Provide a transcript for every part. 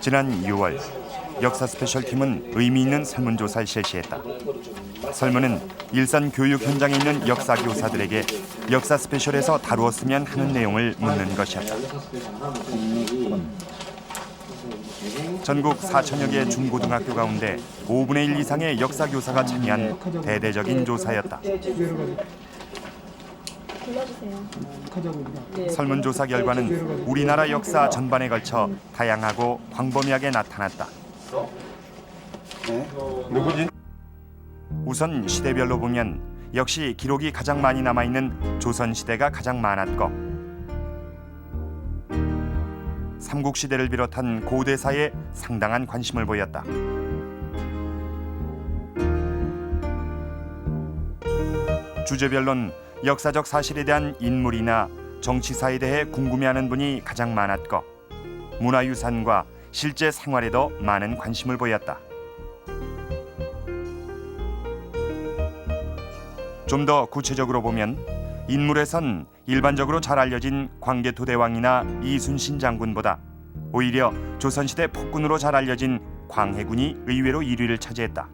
지난 6월 역사 스페셜팀은 의미 있는 설문조사를 실시했다. 설문은 일선 교육 현장에 있는 역사 교사들에게 역사 스페셜에서 다루었으면 하는 내용을 묻는 것이었다. 전국 4천여 개 중고등학교 가운데 5분의 1 이상의 역사 교사가 참여한 대대적인 조사였다. 설문조사 결과는 우리나라 역사 전반에 걸쳐 다양하고 광범위하게 나타났다. 누구지? 우선 시대별로 보면 역시 기록이 가장 많이 남아있는 조선시대가 가장 많았고 삼국시대를 비롯한 고대사에 상당한 관심을 보였다. 주제별로는 역사적 사실에 대한 인물이나 정치사에 대해 궁금해하는 분이 가장 많았고 문화유산과 실제 생활에도 많은 관심을 보였다. 좀 더 구체적으로 보면 인물에선 일반적으로 잘 알려진 광개토대왕이나 이순신 장군보다 오히려 조선시대 폭군으로 잘 알려진 광해군이 의외로 1위를 차지했다.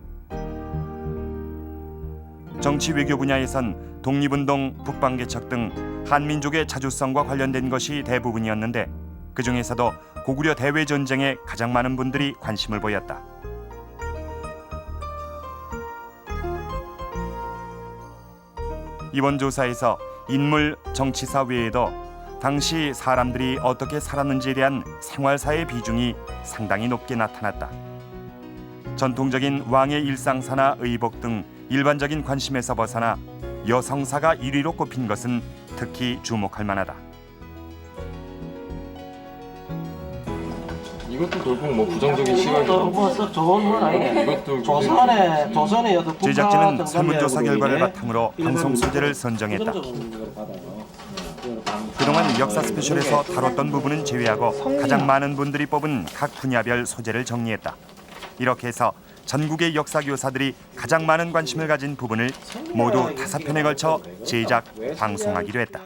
정치 외교 분야에선 독립운동, 북방개척 등 한민족의 자주성과 관련된 것이 대부분이었는데 그중에서도 고구려 대외전쟁에 가장 많은 분들이 관심을 보였다. 이번 조사에서 인물, 정치사 외에도 당시 사람들이 어떻게 살았는지에 대한 생활사의 비중이 상당히 높게 나타났다. 전통적인 왕의 일상사나 의복 등 일반적인 관심에서 벗어나 여성사가 1위로 꼽힌 것은 특히 주목할 만하다. 이것도 결국 뭐 부정적인 시각이죠. 뭐 좋은 건 아니네. 이것도 조선의 어떤 제작진은 설문조사 결과를 바탕으로 방송 소재를 선정했다. 그동안 역사 스페셜에서 다뤘던 부분은 제외하고 가장 많은 분들이 뽑은 각 분야별 소재를 정리했다. 이렇게 해서 전국의 역사 교사들이 가장 많은 관심을 가진 부분을 모두 5편에 걸쳐 제작, 방송하기로 했다.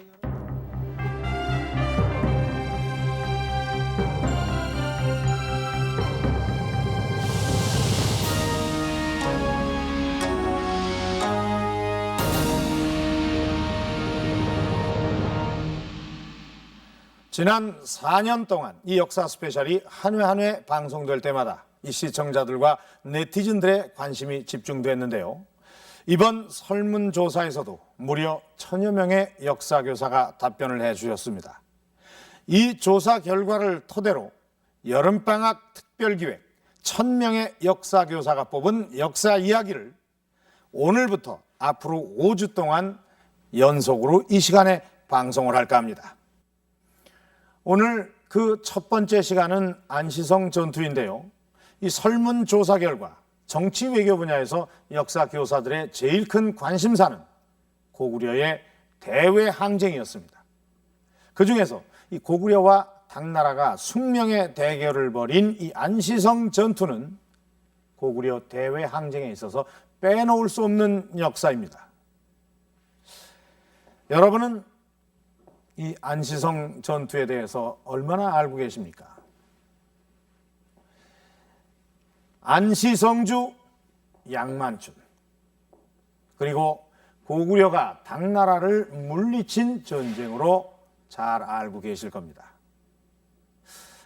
지난 4년 동안 이 역사 스페셜이 한 회 한 회 방송될 때마다 이 시청자들과 네티즌들의 관심이 집중됐는데요. 이번 설문조사에서도 무려 1000여 명의 역사교사가 답변을 해주셨습니다. 이 조사 결과를 토대로 여름방학 특별기획 1000명의 역사교사가 뽑은 역사 이야기를 오늘부터 앞으로 5주 동안 연속으로 이 시간에 방송을 할까 합니다. 오늘 그 첫 번째 시간은 안시성 전투인데요. 이 설문조사 결과 정치 외교 분야에서 역사 교사들의 제일 큰 관심사는 고구려의 대외 항쟁이었습니다. 그중에서 이 고구려와 당나라가 숙명의 대결을 벌인 이 안시성 전투는 고구려 대외 항쟁에 있어서 빼놓을 수 없는 역사입니다. 여러분은 이 안시성 전투에 대해서 얼마나 알고 계십니까? 안시성주 양만춘, 그리고 고구려가 당나라를 물리친 전쟁으로 잘 알고 계실 겁니다.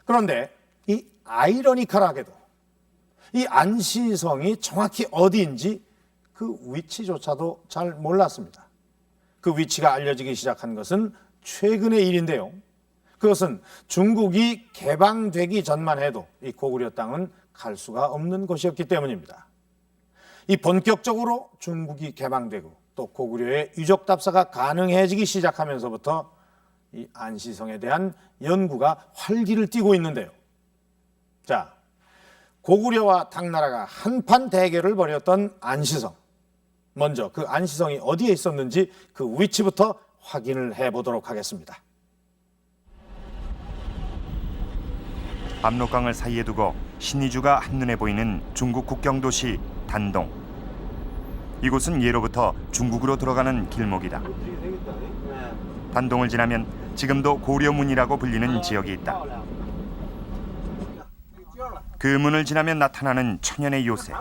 그런데 이 아이러니컬하게도 이 안시성이 정확히 어디인지 그 위치조차도 잘 몰랐습니다. 그 위치가 알려지기 시작한 것은 최근의 일인데요. 그것은 중국이 개방되기 전만 해도 이 고구려 땅은 갈 수가 없는 곳이었기 때문입니다. 이 본격적으로 중국이 개방되고 또 고구려의 유적 답사가 가능해지기 시작하면서부터 이 안시성에 대한 연구가 활기를 띠고 있는데요. 자, 고구려와 당나라가 한판 대결을 벌였던 안시성. 먼저 그 안시성이 어디에 있었는지 그 위치부터 확인을 해보도록 하겠습니다. 압록강을 사이에 두고 신의주가 한눈에 보이는 중국 국경 도시 단동. 이곳은 예로부터 중국으로 들어가는 길목이다. 단동을 지나면 지금도 고려문이라고 불리는 지역이 있다. 그 문을 지나면 나타나는 천연의 요새.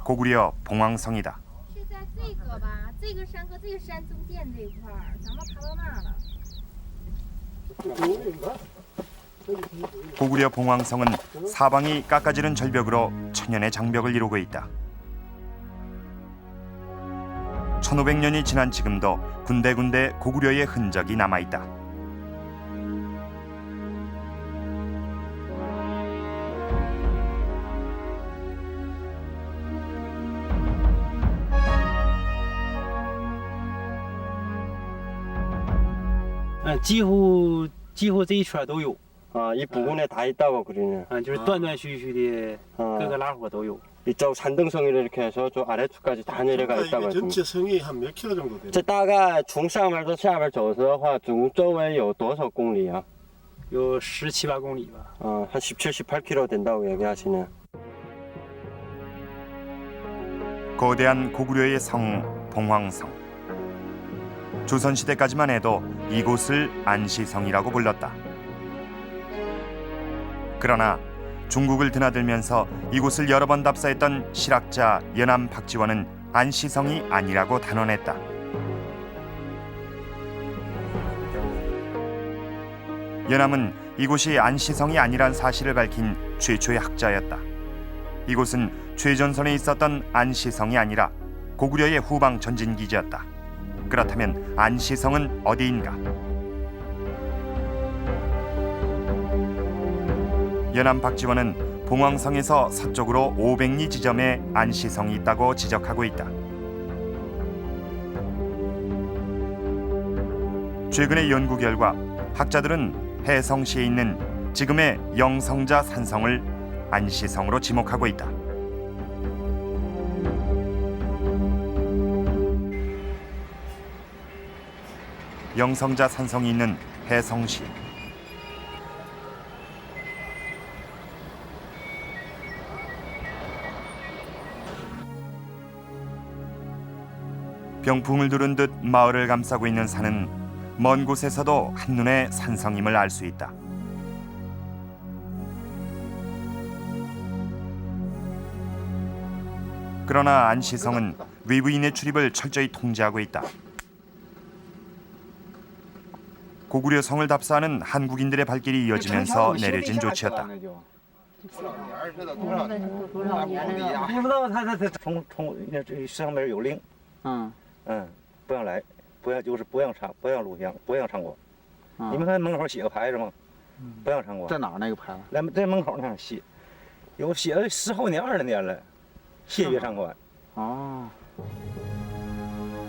고구려 봉황성이다. 是在这个吧，这个山和这个山中间这一块儿，咱们爬到那儿了。 고구려 봉황성은 사방이 깎아지른 절벽으로 천연의 장벽을 이루고 있다. 1500년이 지난 지금도 군데군데 고구려의 흔적이 남아있다. 아, 几乎这一圈都有， 아, 이 부근에 다 있다고 그러네. 就是断断续续的 아, 各个拉伙都有。 이쪽 산등성이를 이렇게 해서 저 아래쪽까지 다 내려가 있다고 이게 전체 했습니다. 성이 한 몇 킬로 정도 돼요? 这大概从上面到下边走的话，总周围有多少公里啊？有17、8公里吧。 한 17, 18km 된다고 얘기하시네. 거대한 고구려의 성 봉황성. 조선시대까지만 해도 이곳을 안시성이라고 불렀다. 그러나 중국을 드나들면서 이곳을 여러 번 답사했던 실학자 연암 박지원은 안시성이 아니라고 단언했다. 연암은 이곳이 안시성이 아니란 사실을 밝힌 최초의 학자였다. 이곳은 최전선에 있었던 안시성이 아니라 고구려의 후방 전진기지였다. 그렇다면 안시성은 어디인가? 연암 박지원은 봉황성에서 서쪽으로 500리 지점에 안시성이 있다고 지적하고 있다. 최근의 연구 결과 학자들은 해성시에 있는 지금의 영성자 산성을 안시성으로 지목하고 있다. 영성자 산성이 있는 해성시. 병풍을 두른 듯 마을을 감싸고 있는 산은 먼 곳에서도 한눈에 산성임을 알 수 있다. 그러나 안시성은 외부인의 출입을 철저히 통제하고 있다. 고구려 성을 답사하는 한국인들의 발길이 이어지면서 내려진 조치였다. 不知道他从那上面有令，不让来，不让就是不让录像，不让唱歌。你们看门口写个牌子吗？不让唱歌。在哪儿那个牌子？在门口那儿写，有写了10好年20年了，谢绝唱歌。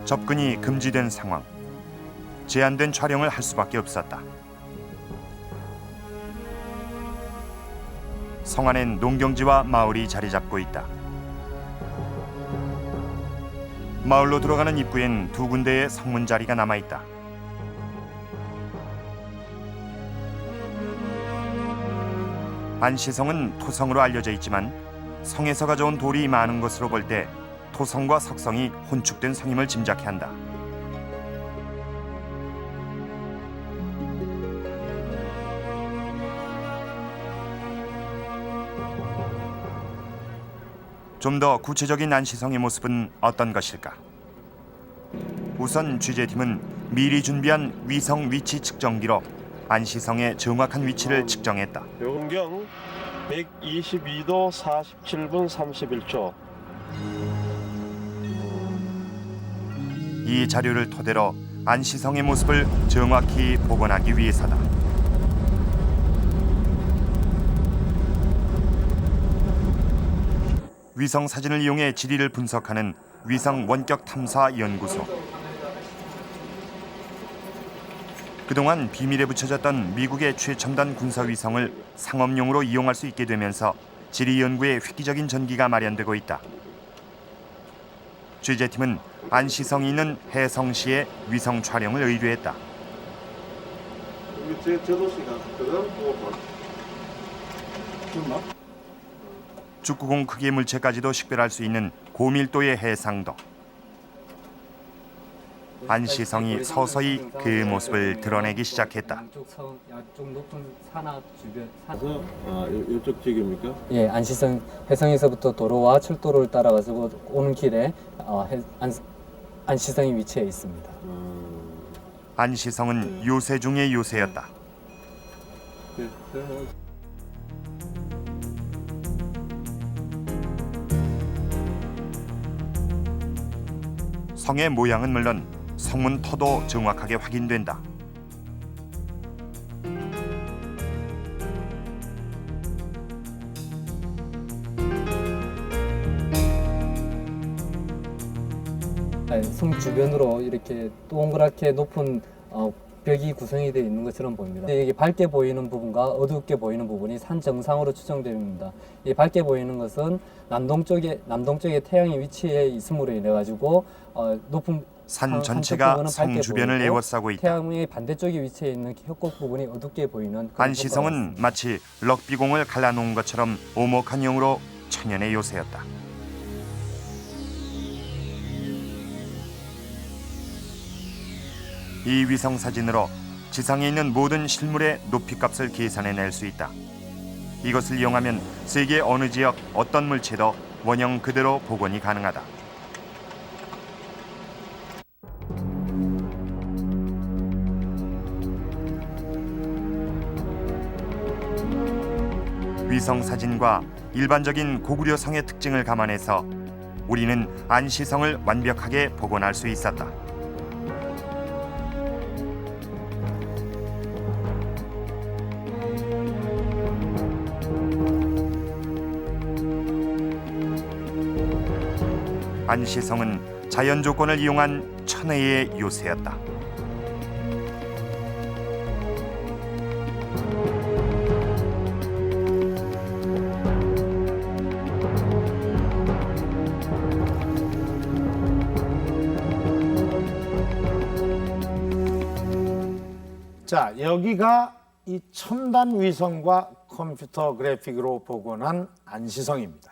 접근이 금지된 상황. 제한된 촬영을 할 수밖에 없었다. 성 안엔 농경지와 마을이 자리 잡고 있다. 마을로 들어가는 입구엔 두 군데의 성문 자리가 남아 있다. 안시성은 토성으로 알려져 있지만 성에서 가져온 돌이 많은 것으로 볼 때 토성과 석성이 혼축된 성임을 짐작해 한다. 좀 더 구체적인 안시성의 모습은 어떤 것일까? 우선 취재팀은 미리 준비한 위성 위치 측정기로 안시성의 정확한 위치를 측정했다. 요금경 122도 47분 31초. 이 자료를 토대로 안시성의 모습을 정확히 복원하기 위해서다. 위성 사진을 이용해 지리를 분석하는 위성 원격 탐사 연구소. 그동안 비밀에 붙여졌던 미국의 최첨단 군사 위성을 상업용으로 이용할 수 있게 되면서 지리 연구에 획기적인 전기가 마련되고 있다. 취재팀은 안시성이 있는 해성시에 위성 촬영을 의뢰했다. 제 도시가 그다음 축구공 크기의 물체까지도 식별할 수 있는 고밀도의 해상도. 안시성이 서서히 그 모습을 드러내기 시작했다. 양쪽 높은 산악 주변 이쪽 지역입니까? 예, 안시성 해성에서부터 도로와 철도를 따라가서 오는 길에 안시성이 위치해 있습니다. 안시성은 요새 중의 요새였다. 성의 모양은 물론 성문 터도 정확하게 확인된다. 성 주변으로 이렇게 동그랗게 높은 벽이 구성이 되어 있는 것처럼 보입니다. 이게 밝게 보이는 부분과 어둡게 보이는 부분이 산 정상으로 추정됩니다. 이 밝게 보이는 것은 남동쪽에 태양이 위치해 있음으로 인해 가지고 높은 산 전체가 성 주변을 에워싸고 있다. 태양의 반대쪽에 위치해 있는 협곡 부분이 어둡게 보이는 그런 안시성은 마치 럭비공을 갈라놓은 것처럼 오목한 형으로 천연의 요새였다. 이 위성 사진으로 지상에 있는 모든 실물의 높이값을 계산해낼 수 있다. 이것을 이용하면 세계 어느 지역 어떤 물체도 원형 그대로 복원이 가능하다. 위성 사진과 일반적인 고구려 성의 특징을 감안해서 우리는 안시성을 완벽하게 복원할 수 있었다. 안시성은 자연 조건을 이용한 천혜의 요새였다. 자, 여기가 이 첨단 위성과 컴퓨터 그래픽으로 복원한 안시성입니다.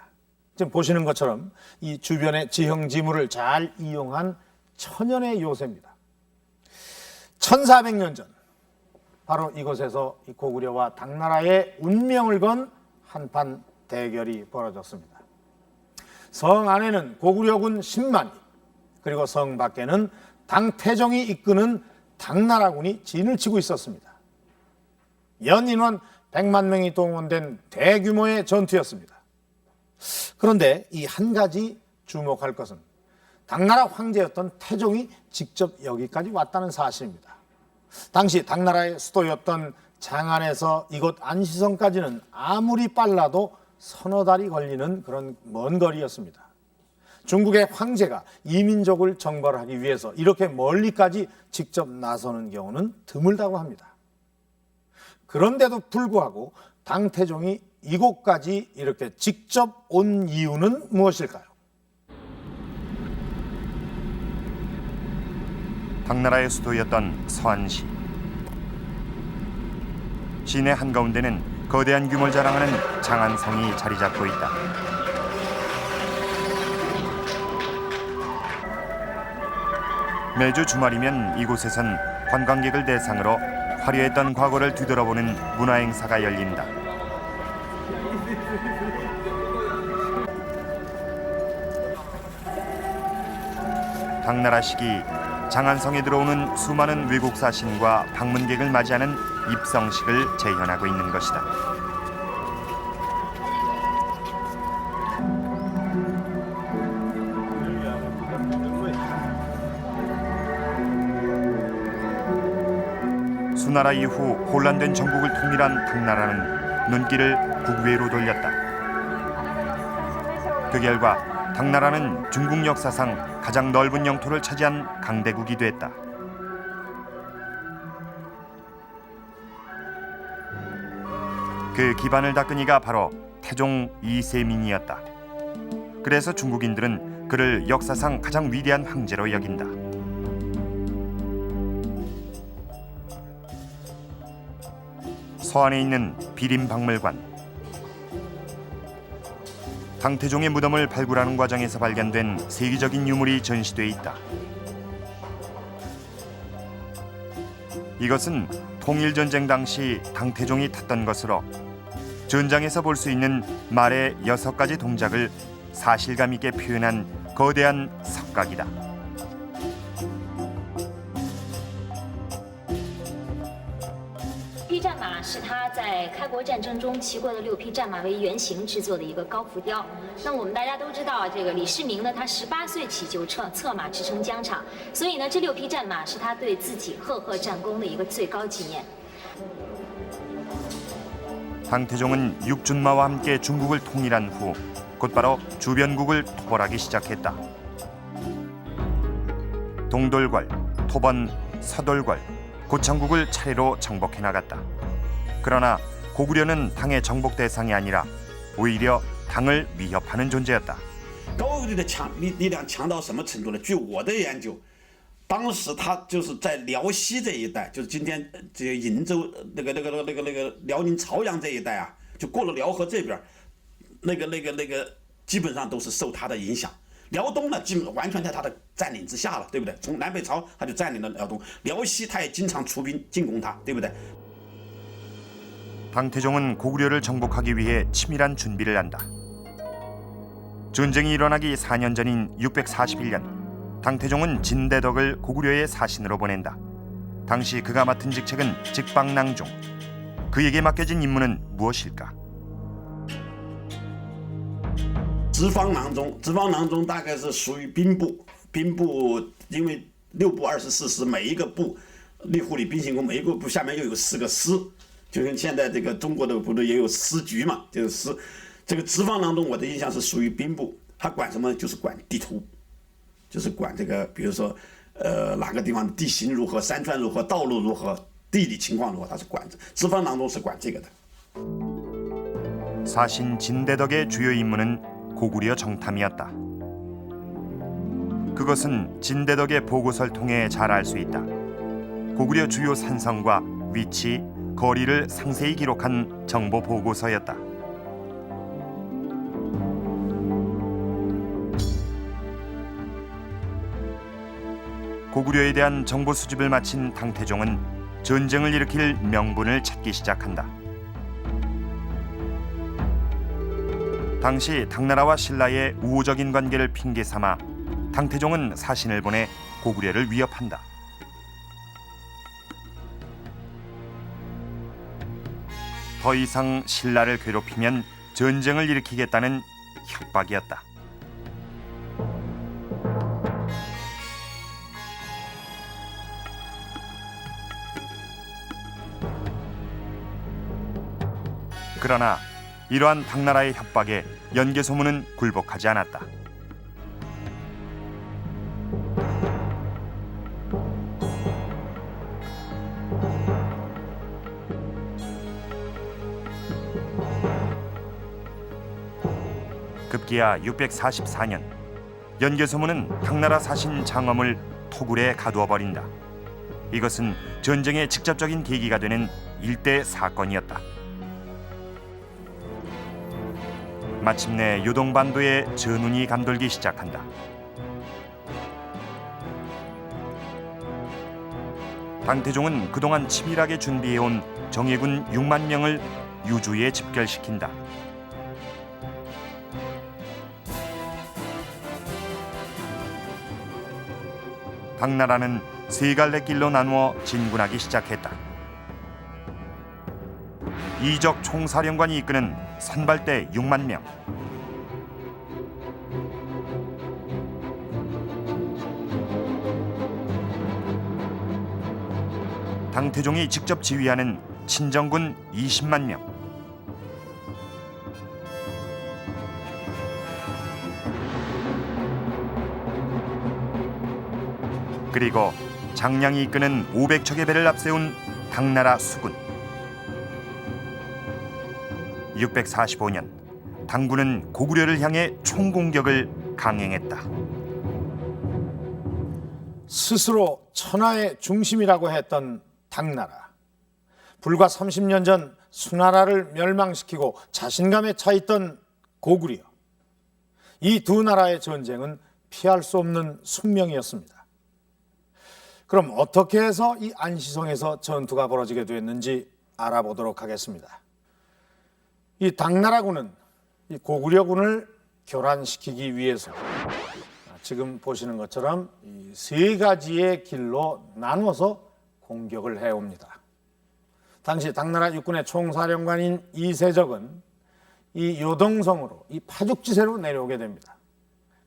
지금 보시는 것처럼 이 주변의 지형 지물을 잘 이용한 천연의 요새입니다. 1400년 전 바로 이곳에서 이 고구려와 당나라의 운명을 건 한판 대결이 벌어졌습니다. 성 안에는 고구려군 10만이, 그리고 성 밖에는 당태종이 이끄는 당나라군이 진을 치고 있었습니다. 연인원 100만 명이 동원된 대규모의 전투였습니다. 그런데 이 한 가지 주목할 것은 당나라 황제였던 태종이 직접 여기까지 왔다는 사실입니다. 당시 당나라의 수도였던 장안에서 이곳 안시성까지는 아무리 빨라도 서너 달이 걸리는 그런 먼 거리였습니다. 중국의 황제가 이민족을 정벌하기 위해서 이렇게 멀리까지 직접 나서는 경우는 드물다고 합니다. 그런데도 불구하고 당태종이 이곳까지 이렇게 직접 온 이유는 무엇일까요? 당나라의 수도였던 서안시. 시내 한가운데는 거대한 규모를 자랑하는 장안성이 자리 잡고 있다. 매주 주말이면 이곳에선 관광객을 대상으로 화려했던 과거를 뒤돌아보는 문화행사가 열린다. 당나라 시기 장안성에 들어오는 수많은 외국사 신과 방문객을 맞이하는 입성식을 재현하고 있는 것이다. 수나라 이후 혼란된 전국을 통일한 당나라는 눈길을 북외로 돌렸다. 그 결과 당나라는 중국 역사상 가장 넓은 영토를 차지한 강대국이 됐다. 그 기반을 닦은 이가 바로 태종 이세민이었다. 그래서 중국인들은 그를 역사상 가장 위대한 황제로 여긴다. 서안에 있는 비림박물관. 당태종의 무덤을 발굴하는 과정에서 발견된 세계적인 유물이 전시돼 있다. 이것은 통일전쟁 당시 당태종이 탔던 것으로 전장에서 볼 수 있는 말의 6가지 동작을 사실감 있게 표현한 거대한 석각이다. 匹战马是他在开国战争中骑过的6匹战马为原型制作的一个高浮雕。那我们大家都知道，这个李世民呢，他18岁起就策马驰骋疆场，所以呢，这6匹战马是他对自己赫赫战功的一个最高纪念。 당태종은 육준마와 함께 중국을 통일한 후 곧바로 주변국을 토벌하기 시작했다. 동돌궐, 토번, 서돌궐, 고창국을 차례로 정복해 나갔다. 그러나 고구려는 당의 정복 대상이 아니라 오히려 당을 위협하는 존재였다. 高句丽的力量强到什么程度呢？据我的研究，当时他就是在辽西这一带，就是今天这个鄞州那个辽宁朝阳这一带啊，就过了辽河这边，那个基本上都是受他的影响。辽东呢，基本完全在他的占领之下了，对不对？从南北朝他就占领了辽东，辽西他也经常出兵进攻他，对不对？ 당태종은 고구려를 정복하기 위해 치밀한 준비를 한다. 전쟁이 일어나기 4년 전인 641년, 당태종은 진대덕을 고구려의 사신으로 보낸다. 당시 그가 맡은 직책은 직방낭종. 그에게 맡겨진 임무는 무엇일까? 直方郎中大概是属于兵部，因为6部24师，每一个部立护理兵行宫，每一个部下面又有4个师。 就跟现在这个中国的部队也有师局嘛，就是师。这个直方郎中，我的印象是属于兵部，他管什么？就是管地图，就是管这个，比如说，哪个地方的地形如何，山川如何，道路如何，地理情况如何，他是管着。直方郎中是管这个的。 사신 진대덕의 주요 임무는 고구려 정탐이었다. 그것은 진대덕의 보고서를 통해 잘 알 수 있다. 고구려 주요 산성과 위치, 거리를 상세히 기록한 정보 보고서였다. 고구려에 대한 정보 수집을 마친 당태종은 전쟁을 일으킬 명분을 찾기 시작한다. 당시 당나라와 신라의 우호적인 관계를 핑계 삼아 당태종은 사신을 보내 고구려를 위협한다. 더 이상 신라를 괴롭히면 전쟁을 일으키겠다는 협박이었다. 그러나 이러한 당나라의 협박에 연개소문은 굴복하지 않았다. 급기야 644년 연개소문은 당나라 사신 장엄을 토굴에 가두어 버린다. 이것은 전쟁의 직접적인 계기가 되는 일대 사건이었다. 마침내 요동반도에 전운이 감돌기 시작한다. 당태종은 그동안 치밀하게 준비해온 정예군 6만 명을 유주에 집결시킨다. 당나라는 세 갈래 길로 나누어 진군하기 시작했다. 이적 총사령관이 이끄는 선발대 6만 명. 당태종이 직접 지휘하는 친정군 20만 명. 그리고 장량이 이끄는 500척의 배를 앞세운 당나라 수군. 645년 당군은 고구려를 향해 총공격을 강행했다. 스스로 천하의 중심이라고 했던 당나라. 불과 30년 전 수나라를 멸망시키고 자신감에 차 있던 고구려. 이 두 나라의 전쟁은 피할 수 없는 숙명이었습니다. 그럼 어떻게 해서 이 안시성에서 전투가 벌어지게 됐는지 알아보도록 하겠습니다. 이 당나라군은 이 고구려군을 교란시키기 위해서 지금 보시는 것처럼 이 세 가지의 길로 나누어서 공격을 해옵니다. 당시 당나라 육군의 총사령관인 이세적은 이 요동성으로 이 파죽지세로 내려오게 됩니다.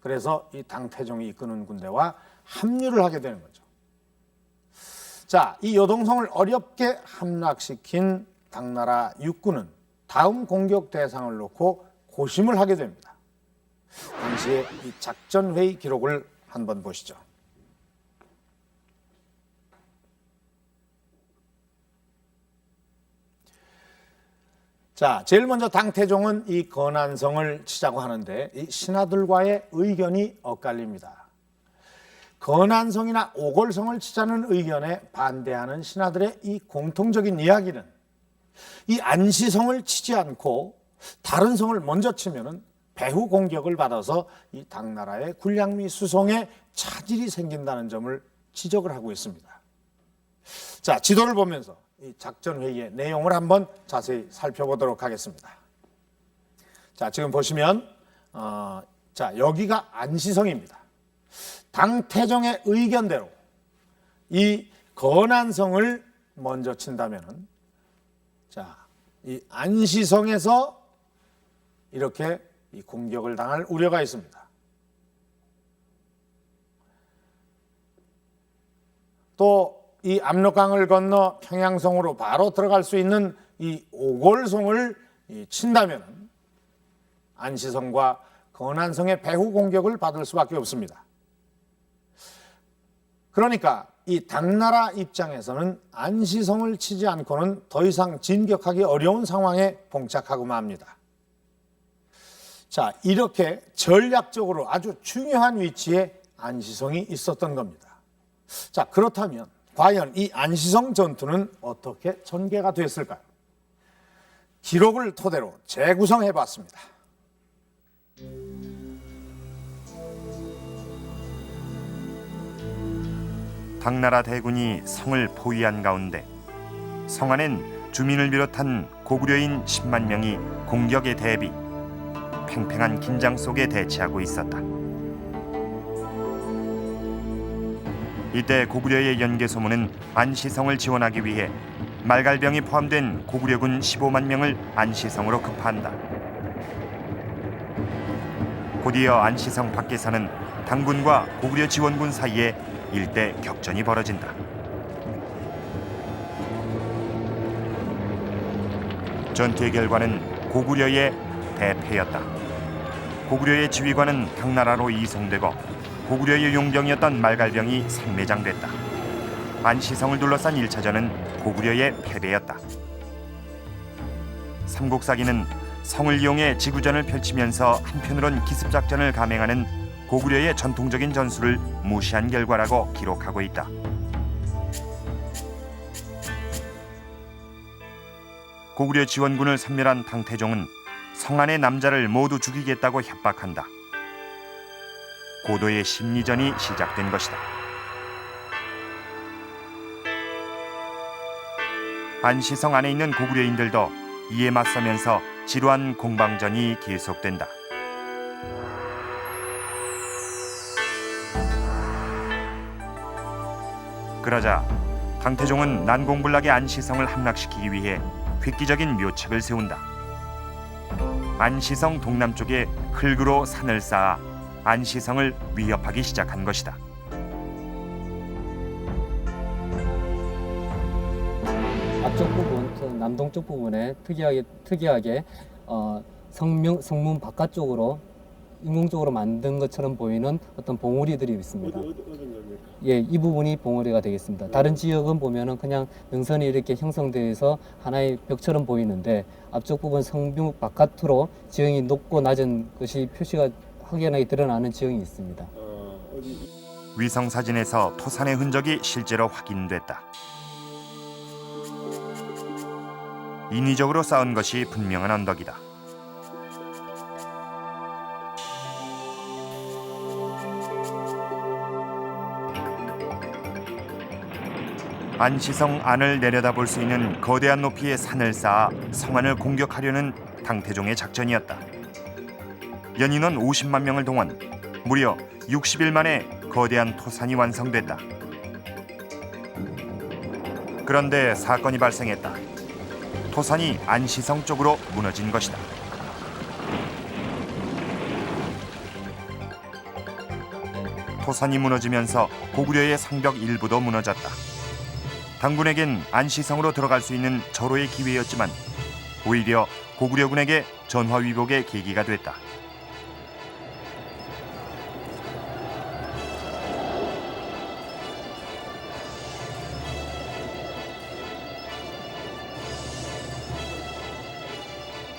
그래서 이 당태종이 이끄는 군대와 합류를 하게 되는 거죠. 자, 이 요동성을 어렵게 함락시킨 당나라 육군은 다음 공격 대상을 놓고 고심을 하게 됩니다. 당시의 이 작전회의 기록을 한번 보시죠. 자, 제일 먼저 당태종은 이 건안성을 치자고 하는데 이 신하들과의 의견이 엇갈립니다. 건안성이나 오골성을 치자는 의견에 반대하는 신하들의 이 공통적인 이야기는 이 안시성을 치지 않고 다른 성을 먼저 치면은 배후 공격을 받아서 이 당나라의 군량미 수송에 차질이 생긴다는 점을 지적을 하고 있습니다. 자, 지도를 보면서 이 작전회의의 내용을 한번 자세히 살펴보도록 하겠습니다. 자, 지금 보시면 자, 여기가 안시성입니다. 당태종의 의견대로 이 건안성을 먼저 친다면은 자, 이 안시성에서 이렇게 이 공격을 당할 우려가 있습니다. 또 이 압록강을 건너 평양성으로 바로 들어갈 수 있는 이 오골성을 친다면 안시성과 건안성의 배후 공격을 받을 수밖에 없습니다. 그러니까 이 당나라 입장에서는 안시성을 치지 않고는 더 이상 진격하기 어려운 상황에 봉착하고 맙니다. 자, 이렇게 전략적으로 아주 중요한 위치에 안시성이 있었던 겁니다. 자, 그렇다면 과연 이 안시성 전투는 어떻게 전개가 됐을까요? 기록을 토대로 재구성해 봤습니다. 당나라 대군이 성을 포위한 가운데 성 안엔 주민을 비롯한 고구려인 10만 명이 공격에 대비 팽팽한 긴장 속에 대치하고 있었다. 이때 고구려의 연개소문은 안시성을 지원하기 위해 말갈병이 포함된 고구려군 15만 명을 안시성으로 급파한다. 곧이어 안시성 밖에서는 당군과 고구려 지원군 사이에 일대 격전이 벌어진다. 전투의 결과는 고구려의 대패였다. 고구려의 지휘관은 당나라로 이송되고 고구려의 용병이었던 말갈병이 생매장됐다. 안시성을 둘러싼 1차전은 고구려의 패배였다. 삼국사기는 성을 이용해 지구전을 펼치면서 한편으론 기습작전을 감행하는 고구려의 전통적인 전술을 무시한 결과라고 기록하고 있다. 고구려 지원군을 섬멸한 당태종은 성 안의 남자를 모두 죽이겠다고 협박한다. 고도의 심리전이 시작된 것이다. 안시성 안에 있는 고구려인들도 이에 맞서면서 지루한 공방전이 계속된다. 그러자 당태종은 난공불락의 안시성을 함락시키기 위해 획기적인 묘책을 세운다. 안시성 동남쪽에 흙으로 산을 쌓아 안시성을 위협하기 시작한 것이다. 앞쪽 부분, 남동쪽 부분에 특이하게 성문 바깥쪽으로 인공적으로 만든 것처럼 보이는 어떤 봉우리들이 있습니다. 예, 이 부분이 봉우리가 되겠습니다. 다른 지역은 보면은 그냥 능선이 이렇게 형성되어서 하나의 벽처럼 보이는데 앞쪽 부분 성문 바깥으로 지형이 높고 낮은 것이 표시가 확연하게 드러나는 지형이 있습니다. 위성 사진에서 토산의 흔적이 실제로 확인됐다. 인위적으로 쌓은 것이 분명한 언덕이다. 안시성 안을 내려다볼 수 있는 거대한 높이의 산을 쌓아 성안을 공격하려는 당태종의 작전이었다. 연인원 50만 명을 동원, 무려 60일 만에 거대한 토산이 완성됐다. 그런데 사건이 발생했다. 토산이 안시성 쪽으로 무너진 것이다. 토산이 무너지면서 고구려의 성벽 일부도 무너졌다. 당군에겐 안시성으로 들어갈 수 있는 절호의 기회였지만 오히려 고구려군에게 전화위복의 계기가 됐다.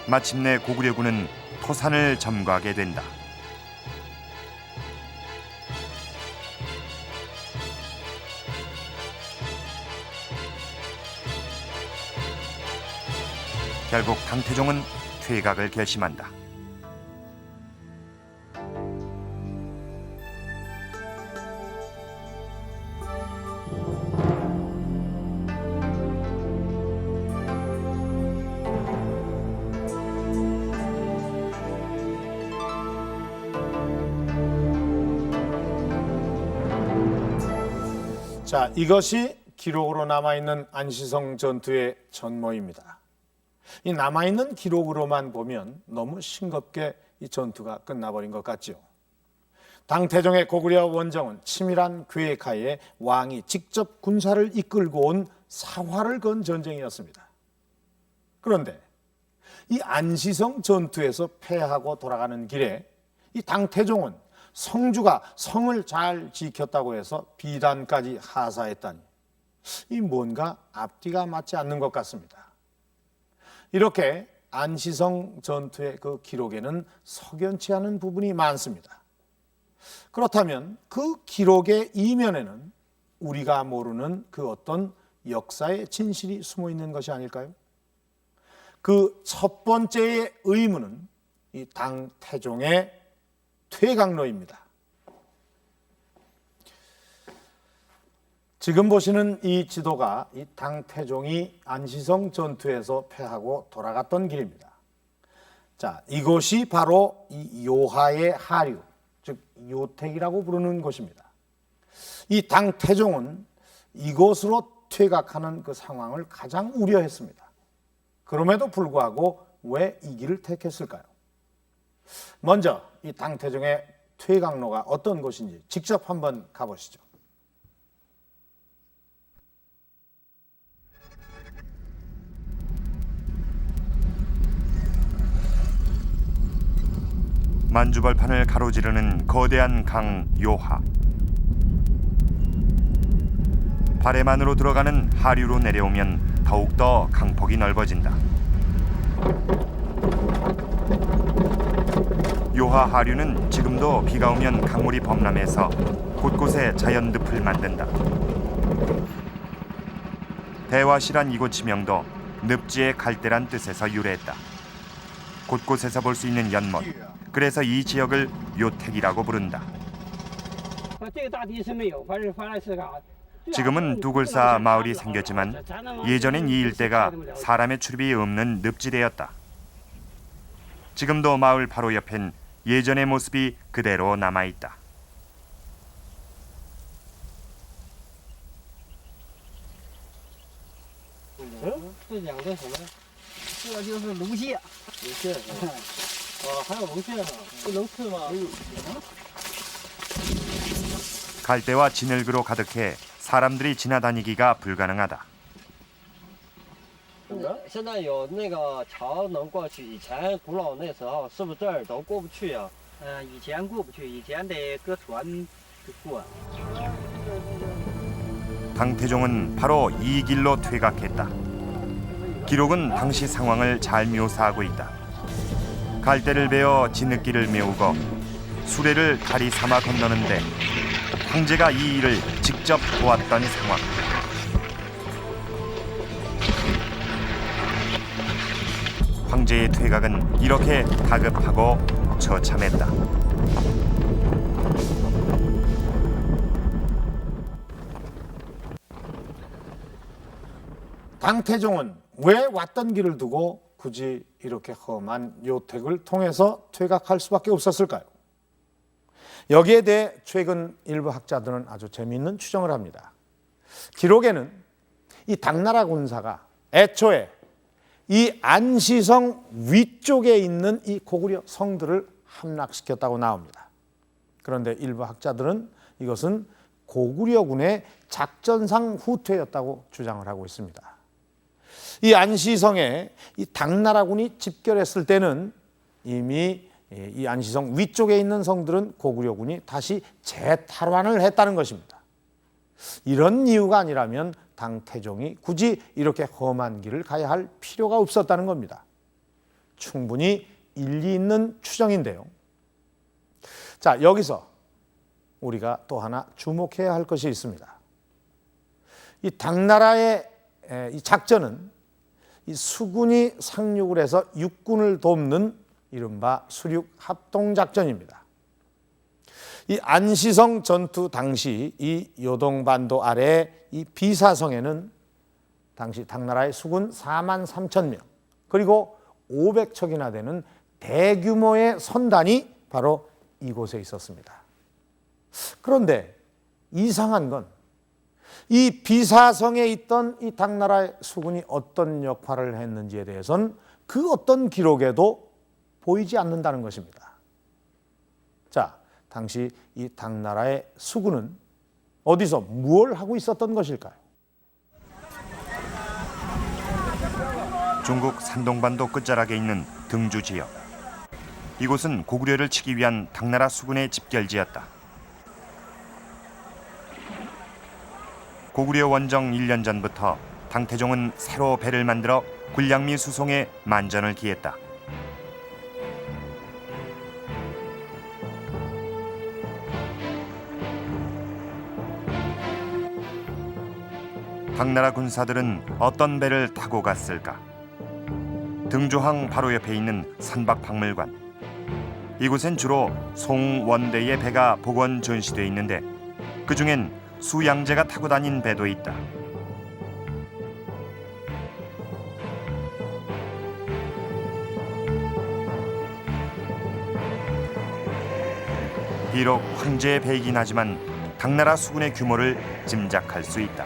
마침내 고구려군은 토산을 점거하게 된다. 결국 당태종은 퇴각을 결심한다. 자, 이것이 기록으로 남아있는 안시성 전투의 전모입니다. 이 남아있는 기록으로만 보면 너무 싱겁게 이 전투가 끝나버린 것 같죠. 당태종의 고구려 원정은 치밀한 계획하에 왕이 직접 군사를 이끌고 온 사활을 건 전쟁이었습니다. 그런데 이 안시성 전투에서 패하고 돌아가는 길에 이 당태종은 성주가 성을 잘 지켰다고 해서 비단까지 하사했다니 이 뭔가 앞뒤가 맞지 않는 것 같습니다. 이렇게 안시성 전투의 그 기록에는 석연치 않은 부분이 많습니다. 그렇다면 그 기록의 이면에는 우리가 모르는 그 어떤 역사의 진실이 숨어 있는 것이 아닐까요? 그 첫 번째의 의문은 이 당태종의 퇴각로입니다. 지금 보시는 이 지도가 이 당태종이 안시성 전투에서 패하고 돌아갔던 길입니다. 자, 이곳이 바로 이 요하의 하류, 즉 요택이라고 부르는 곳입니다. 이 당태종은 이곳으로 퇴각하는 그 상황을 가장 우려했습니다. 그럼에도 불구하고 왜 이 길을 택했을까요? 먼저 이 당태종의 퇴각로가 어떤 곳인지 직접 한번 가보시죠. 만주벌판을 가로지르는 거대한 강 요하. 발해만으로 들어가는 하류로 내려오면 더욱더 강폭이 넓어진다. 요하 하류는 지금도 비가 오면 강물이 범람해서 곳곳에 자연늪을 만든다. 대화시란 이곳 지명도 늪지의 갈대란 뜻에서 유래했다. 곳곳에서 볼 수 있는 연못, 그래서 이 지역을 요택이라고 부른다. 지금은 두골사 마을이 생겼지만 예전엔 이 일대가 사람의 출입이 없는 늪지대였다. 지금도 마을 바로 옆엔 예전의 모습이 그대로 남아있다. 갈대와 진흙으로 가득해 사람들이 지나다니기가 불가능하다. 现在有那个桥能过去，以前古老那时候是不是这儿都过不去呀？以前过不去，以前得搁船过。 당태종은 바로 이 길로 퇴각했다. 기록은 당시 상황을 잘 묘사하고 있다. 갈대를 베어 진흙길을 메우고 수레를 다리 삼아 건너는데 황제가 이 일을 직접 보았던 상황. 황제의 퇴각은 이렇게 다급하고 처참했다. 당태종은 왜 왔던 길을 두고 굳이 이렇게 험한 요택을 통해서 퇴각할 수밖에 없었을까요? 여기에 대해 최근 일부 학자들은 아주 재미있는 추정을 합니다. 기록에는 이 당나라 군사가 애초에 이 안시성 위쪽에 있는 이 고구려 성들을 함락시켰다고 나옵니다. 그런데 일부 학자들은 이것은 고구려군의 작전상 후퇴였다고 주장을 하고 있습니다. 이 안시성에 이 당나라군이 집결했을 때는 이미 이 안시성 위쪽에 있는 성들은 고구려군이 다시 재탈환을 했다는 것입니다. 이런 이유가 아니라면 당태종이 굳이 이렇게 험한 길을 가야 할 필요가 없었다는 겁니다. 충분히 일리 있는 추정인데요. 자, 여기서 우리가 또 하나 주목해야 할 것이 있습니다. 이 당나라의 이 작전은 이 수군이 상륙을 해서 육군을 돕는 이른바 수륙 합동작전입니다. 이 안시성 전투 당시 이 요동반도 아래 이 비사성에는 당시 당나라의 수군 43,000명 그리고 500척이나 되는 대규모의 선단이 바로 이곳에 있었습니다. 그런데 이상한 건 이 비사성에 있던 이 당나라의 수군이 어떤 역할을 했는지에 대해서는 그 어떤 기록에도 보이지 않는다는 것입니다. 자, 당시 이 당나라의 수군은 어디서 무엇을 하고 있었던 것일까요? 중국 산동반도 끝자락에 있는 등주 지역. 이곳은 고구려를 치기 위한 당나라 수군의 집결지였다. 고구려 원정 1년 전부터 당태종은 새로 배를 만들어 군량미 수송에 만전을 기했다. 당나라 군사들은 어떤 배를 타고 갔을까? 등조항 바로 옆에 있는 선박박물관. 이곳엔 주로 송원대의 배가 복원 전시돼 있는데 그중엔 수양제가 타고 다닌 배도 있다. 비록 황제의 배이긴 하지만 당나라 수군의 규모를 짐작할 수 있다.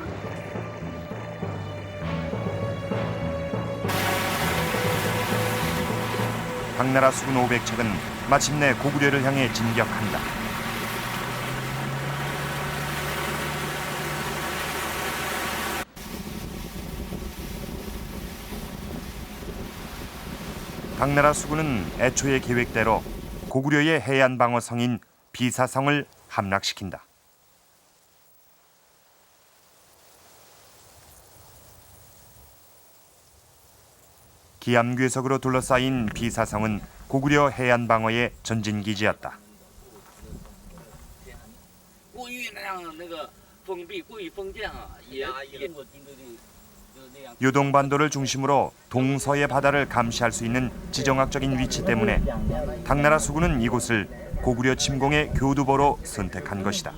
당나라 수군 500척은 마침내 고구려를 향해 진격한다. 당나라 수군은 애초의 계획대로 고구려의 해안 방어성인 비사성을 함락시킨다. 기암괴석으로 둘러싸인 비사성은 고구려 해안 방어의 전진기지였다. 요동반도를 중심으로 동서의 바다를 감시할 수 있는 지정학적인 위치 때문에 당나라 수군은 이곳을 고구려 침공의 교두보로 선택한 것이다.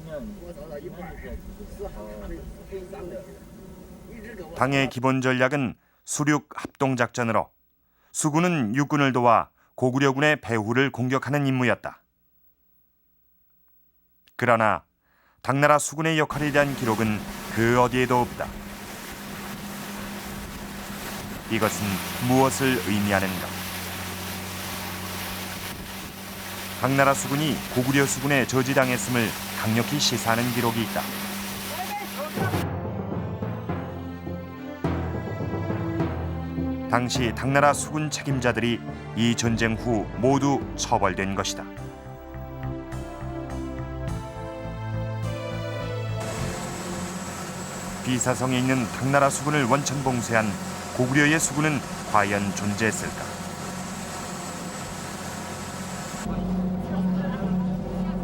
당의 기본 전략은 수륙 합동작전으로 수군은 육군을 도와 고구려군의 배후를 공격하는 임무였다. 그러나 당나라 수군의 역할에 대한 기록은 그 어디에도 없다. 이것은 무엇을 의미하는가? 당나라 수군이 고구려 수군에 저지당했음을 강력히 시사하는 기록이 있다. 당시 당나라 수군 책임자들이 이 전쟁 후 모두 처벌된 것이다. 비사성에 있는 당나라 수군을 원천봉쇄한 고구려의 수군은 과연 존재했을까?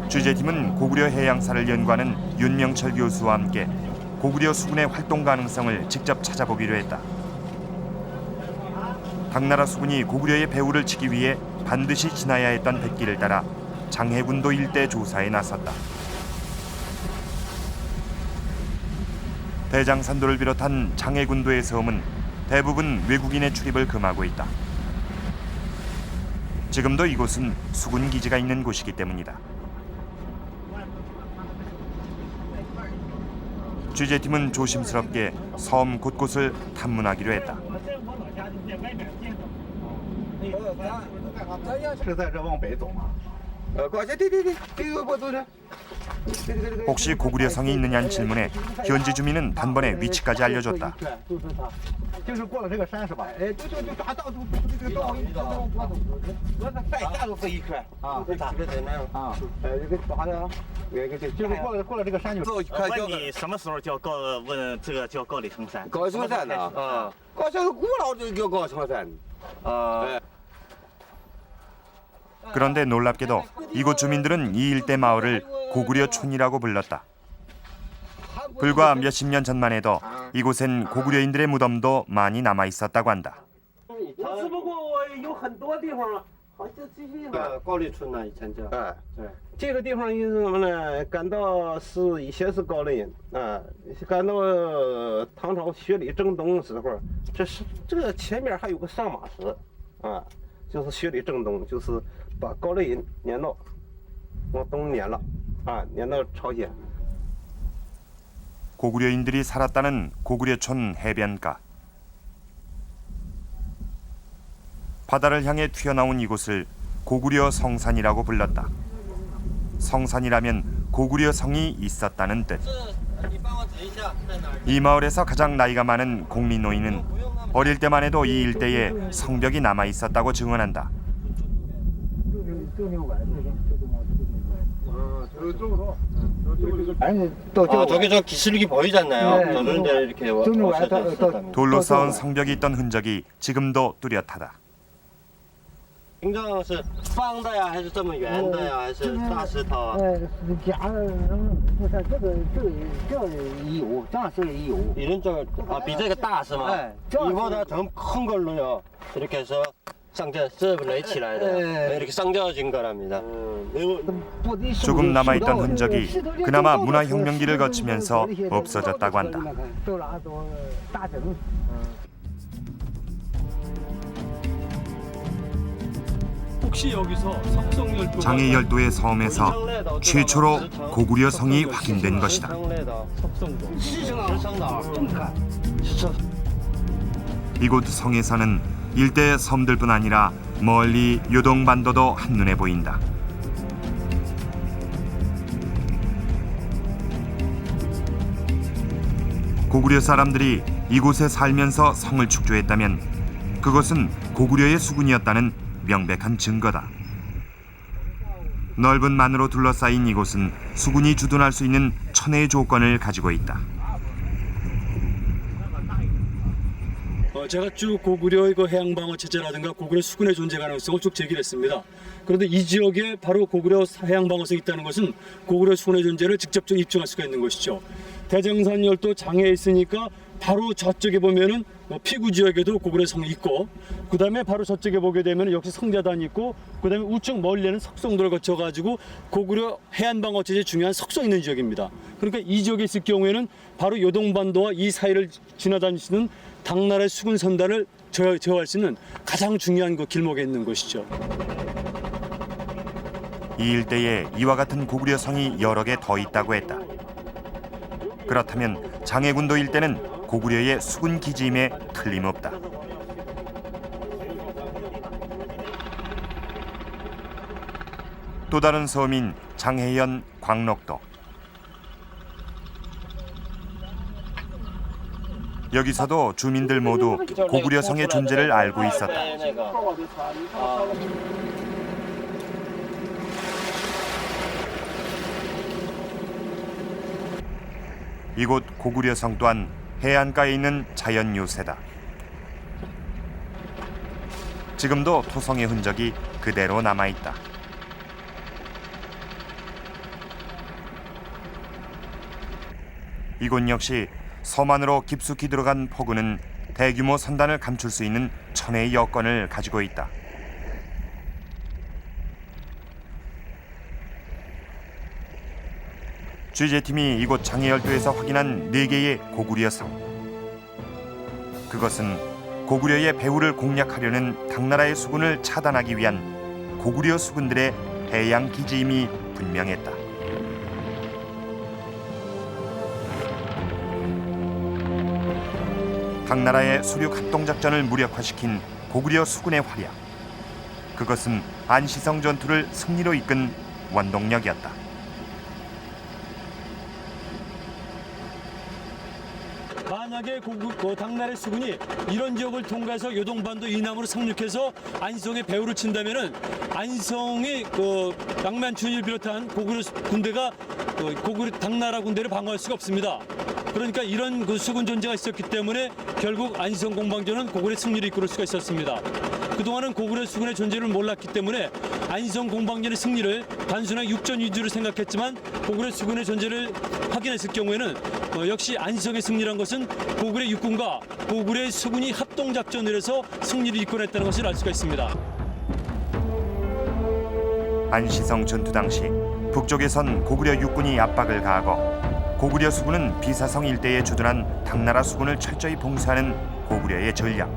취재팀은 고구려 해양사를 연구하는 윤명철 교수와 함께 고구려 수군의 활동 가능성을 직접 찾아보기로 했다. 당나라 수군이 고구려의 배후를 치기 위해 반드시 지나야 했던 뱃길을 따라 장해군도 일대 조사에 나섰다. 대장산도를 비롯한 장해군도의 섬은 대부분 외국인의 출입을 금하고 있다. 지금도 이곳은 수군 기지가 있는 곳이기 때문이다. 취재팀은 조심스럽게 섬 곳곳을 탐문하기로 했다. 혹시 고구려 성이 있느냐는 질문에 현지 주민은 단번에 위치까지 알려줬다. 그런데 놀랍게도 이곳 주민들은 이 일대 마을을 고구려촌이라고 불렀다. 불과 몇십 년 전만 해도 이곳엔 고구려인들의 무덤도 많이 남아 있었다고 한다. 高丽村呢，以前叫。对。这个地方因为什么呢？赶到是以前是高丽人啊，赶到唐朝学理正东的时候，这个前面还有个上马石啊，就是学理正东，就是把高丽人撵到往东撵了啊，撵到朝鲜。 고구려인들이 살았다는 고구려촌 해변가. 바다를 향해 튀어나온 이곳을 고구려 성산이라고 불렀다. 성산이라면 고구려 성이 있었다는 뜻. 이 마을에서 가장 나이가 많은 공리노인은 어릴 때만 해도 이 일대에 성벽이 남아 있었다고 증언한다. 저기 저 기슭이 보이잖아요. 저런데 이렇게 오셔도 있었답니다. 돌로 쌓은 성벽이 있던 흔적이 지금도 뚜렷하다. 形状是方的呀，还是这么圆的呀，还是大石头啊？不是这有，这样是有。이런 쪽 아, 比这个大是吗？ 이보다 더 큰 걸로요. 이렇게 해서 쌍절을 내치来的 이렇게 쌍절진 거랍니다. 조금 남아있던 흔적이 그나마 문화혁명기를 거치면서 없어졌다고 한다. 혹시 여기서 석성열도 장해 열도의 섬에서 최초로 고구려 성이 확인된 것이다. 이곳 성에서는 일대 섬들뿐 아니라 멀리 요동반도도 한눈에 보인다. 고구려 사람들이 이곳에 살면서 성을 축조했다면 그것은 고구려의 수군이었다는 명백한 증거다. 넓은 만으로 둘러싸인 이곳은 수군이 주둔할 수 있는 천혜의 조건을 가지고 있다. 제가 쭉 고구려의 그 해양방어 체제라든가 고구려 수군의 존재 가능성을 쭉 제기를 했습니다. 그런데 이 지역에 바로 고구려 해양방어성이 있다는 것은 고구려 수군의 존재를 직접적으로 입증할 수가 있는 것이죠. 대정산 열도 장해에 있으니까 바로 저쪽에 보면은 피구 지역에도 고구려 성이 있고, 그 다음에 바로 저쪽에 보게 되면 역시 성자단이 있고, 그 다음에 우측 멀리는 석성도를 거쳐가지고 고구려 해안방어 체제에 중요한 석성 있는 지역입니다. 그러니까 이 지역에 있을 경우에는 바로 요동반도와 이 사이를 지나다니시는 당나라의 수군 선단을 제어할 수 있는 가장 중요한 그 길목에 있는 것이죠. 이 일대에 이와 같은 고구려 성이 여러 개 더 있다고 했다. 그렇다면 장해군도 일대는 고구려의 수군 기지임에 틀림없다. 또 다른 섬인 장해현 광록도. 여기서도 주민들 모두 고구려 성의 존재를 알고 있었다. 이곳 고구려 성 또한 해안가에 있는 자연 요새다. 지금도 토성의 흔적이 그대로 남아 있다. 이곳 역시 섬 안으로 깊숙이 들어간 포구는 대규모 선단을 감출 수 있는 천혜의 여건을 가지고 있다. 취재팀이 이곳 장해열도에서 확인한 4개의 고구려 성. 그것은 고구려의 배후를 공략하려는 당나라의 수군을 차단하기 위한 고구려 수군들의 해양 기지임이 분명했다. 당나라의 수륙 합동작전을 무력화시킨 고구려 수군의 활약. 그것은 안시성 전투를 승리로 이끈 원동력이었다. 만약에 당나라의 수군이 이런 지역을 통과해서 요동반도 이남으로 상륙해서 안성의 배후를 친다면은 안성의 낭만춘을 비롯한 고구려 군대가 고구려 당나라 군대를 방어할 수가 없습니다. 그러니까 이런 수군 존재가 있었기 때문에 결국 안성 공방전은 고구려의 승리를 이끌을 수가 있었습니다. 그동안은 고구려 수군의 존재를 몰랐기 때문에 안성 공방전의 승리를 단순한 육전 위주로 생각했지만 고구려 수군의 존재를 확인했을 경우에는 역시 안성의 승리란 것은 고구려 육군과 고구려 수군이 합동작전을 해서 승리를 이끌어냈다는 것을 알 수가 있습니다. 안시성 전투 당시 북쪽에선 고구려 육군이 압박을 가하고 고구려 수군은 비사성 일대에 주둔한 당나라 수군을 철저히 봉쇄하는 고구려의 전략.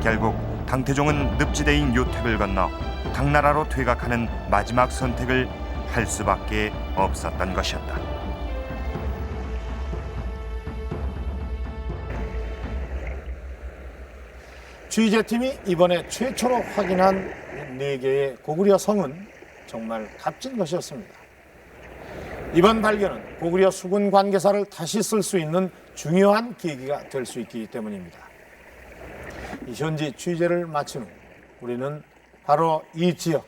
결국 당태종은 늪지대인 요택을 건너 당나라로 퇴각하는 마지막 선택을 할 수밖에 없었던 것이었다. 취재팀이 이번에 최초로 확인한 4개의 고구려 성은 정말 값진 것이었습니다. 이번 발견은 고구려 수군 관계사를 다시 쓸 수 있는 중요한 계기가 될 수 있기 때문입니다. 이 현지 취재를 마친 후 우리는 바로 이 지역,